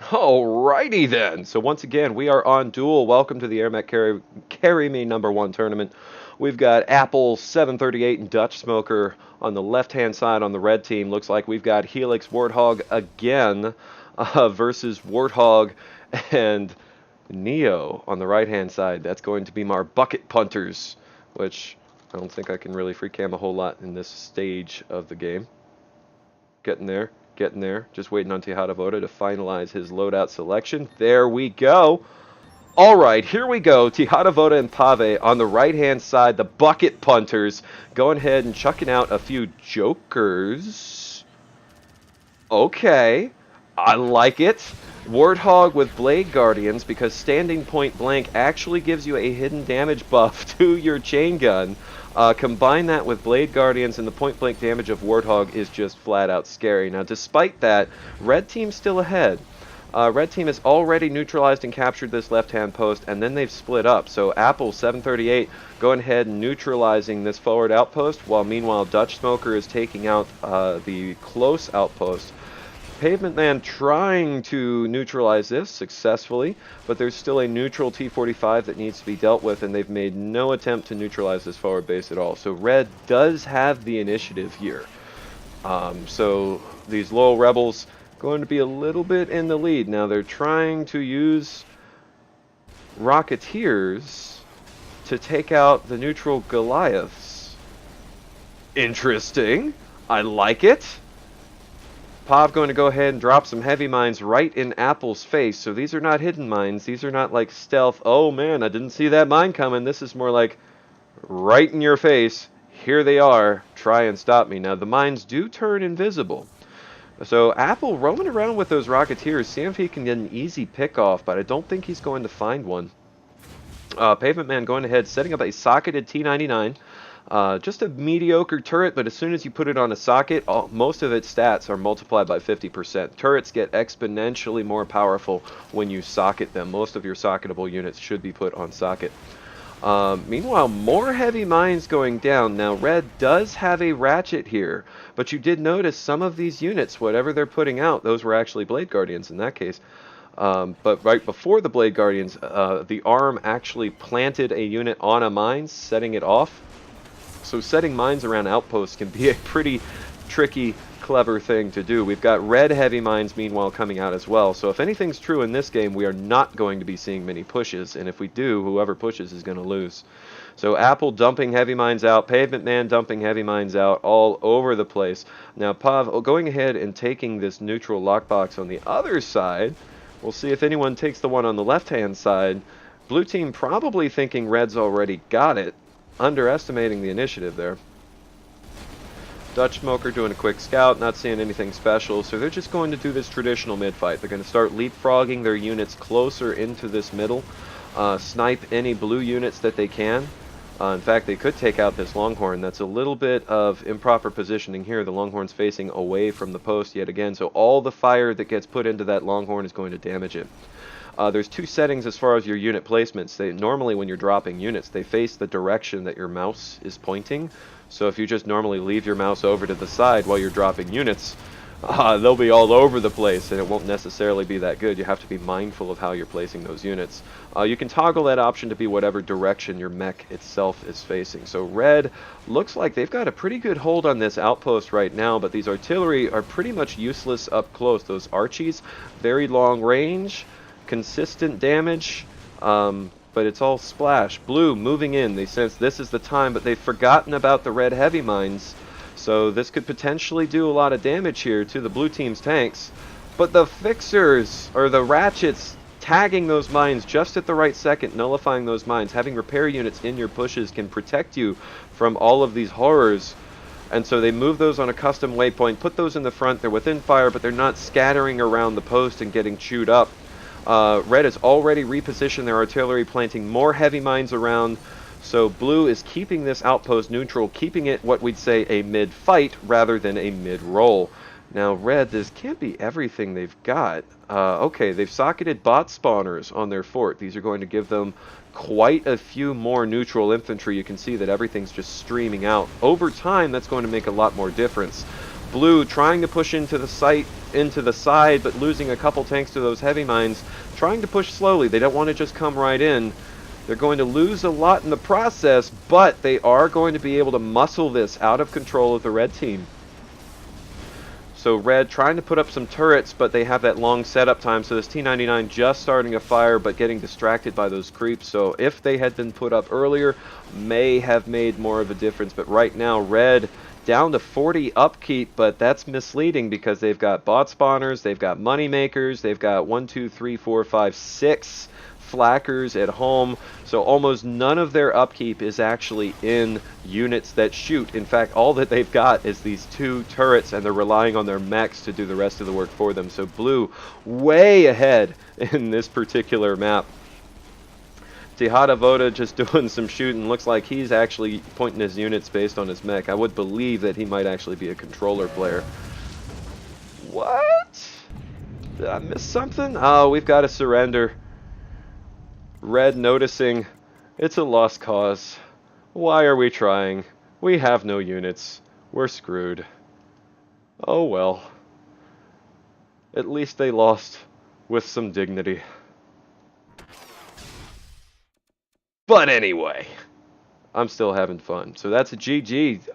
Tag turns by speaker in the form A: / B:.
A: Alrighty then. So once again, we are on duel. Welcome to the Airmech Carry Me #1 tournament. We've got Apple738 and DutchSmoker on the left-hand side on the red team. Looks like we've got Helix Warthog again versus Warthog and Neo on the right-hand side. That's going to be our bucket punters, which I don't think I can really free cam a whole lot in this stage of the game. Getting there. Getting there. Just waiting on Tihatavoda to finalize his loadout selection. There we go. All right, here we go. Tihatavoda and Pave on the right-hand side, the bucket punters, going ahead and chucking out a few jokers. Okay, I like it. Warthog with Blade Guardians, because standing point blank actually gives you a hidden damage buff to your chain gun. Combine that with Blade Guardians, and the point blank damage of Warthog is just flat out scary. Now, despite that, red team's still ahead. Red team has already neutralized and captured this left-hand post, and then they've split up. So Apple738 going ahead and neutralizing this forward outpost, while meanwhile DutchSmoker is taking out the close outpost. Pavement Man trying to neutralize this successfully, but there's still a neutral T-45 that needs to be dealt with, and they've made no attempt to neutralize this forward base at all. So Red does have the initiative here. So these loyal rebels going to be a little bit in the lead. Now they're trying to use Rocketeers to take out the neutral Goliaths. Interesting. I like it. Pave going to go ahead and drop some heavy mines right in Apple's face. So these are not hidden mines. These are not like stealth. Oh man, I didn't see that mine coming. This is more like right in your face. Here they are. Try and stop me. Now the mines do turn invisible. So Apple roaming around with those Rocketeers, seeing if he can get an easy pick off, but I don't think he's going to find one. Pavement Man going ahead, setting up a socketed T99. Just a mediocre turret, but as soon as you put it on a socket, most of its stats are multiplied by 50%. Turrets get exponentially more powerful when you socket them. Most of your socketable units should be put on socket. Meanwhile, more heavy mines going down. Now, Red does have a ratchet here, but you did notice some of these units, whatever they're putting out, those were actually Blade Guardians in that case. But right before the Blade Guardians, the arm actually planted a unit on a mine, setting it off. So setting mines around outposts can be a pretty tricky, clever thing to do. We've got red heavy mines meanwhile coming out as well. So if anything's true in this game, we are not going to be seeing many pushes. And if we do, whoever pushes is going to lose. So Apple dumping heavy mines out, Pavement Man dumping heavy mines out all over the place. Now Pav going ahead and taking this neutral lockbox on the other side. We'll see if anyone takes the one on the left-hand side. Blue team probably thinking Red's already got it. Underestimating the initiative there. DutchSmoker doing a quick scout, not seeing anything special, so they're just going to do this traditional mid-fight. They're going to start leapfrogging their units closer into this middle, snipe any blue units that they can. In fact, they could take out this Longhorn. That's a little bit of improper positioning here. The Longhorn's facing away from the post yet again, so all the fire that gets put into that Longhorn is going to damage it. There's two settings as far as your unit placements. Normally when you're dropping units, they face the direction that your mouse is pointing. So if you just normally leave your mouse over to the side while you're dropping units, they'll be all over the place and it won't necessarily be that good. You have to be mindful of how you're placing those units. You can toggle that option to be whatever direction your mech itself is facing. So Red looks like they've got a pretty good hold on this outpost right now, but these artillery are pretty much useless up close. Those Archies, very long range, consistent damage, but it's all splash. Blue moving in. They sense this is the time, but they've forgotten about the red heavy mines. So this could potentially do a lot of damage here to the blue team's tanks. But the fixers, or the ratchets, tagging those mines just at the right second, nullifying those mines. Having repair units in your pushes can protect you from all of these horrors. And so they move those on a custom waypoint, put those in the front. They're within fire, but they're not scattering around the post and getting chewed up. Red has already repositioned their artillery, planting more heavy mines around. So Blue is keeping this outpost neutral, keeping it what we'd say a mid-fight rather than a mid-roll. Now Red, this can't be everything they've got. Okay, they've socketed bot spawners on their fort. These are going to give them quite a few more neutral infantry. You can see that everything's just streaming out. Over time, that's going to make a lot more difference. Blue trying to push into the side, but losing a couple tanks to those heavy mines, trying to push slowly. They don't want to just come right in. They're going to lose a lot in the process, but they are going to be able to muscle this out of control of the red team. So red trying to put up some turrets, but they have that long setup time. So this T-99 just starting a fire, but getting distracted by those creeps. So if they had been put up earlier, may have made more of a difference. But right now, red down to 40 upkeep, but that's misleading because they've got bot spawners, they've got money makers, they've got 1, 2, 3, 4, 5, 6 flackers at home, so almost none of their upkeep is actually in units that shoot. In fact, all that they've got is these 2 turrets, and they're relying on their mechs to do the rest of the work for them. So blue way ahead in this particular map. Tihatavoda just doing some shooting. Looks like he's actually pointing his units based on his mech. I would believe that he might actually be a controller player. What? Did I miss something? Oh, we've got to surrender. Red noticing it's a lost cause. Why are we trying? We have no units. We're screwed. Oh well. At least they lost with some dignity. But anyway, I'm still having fun. So that's a GG.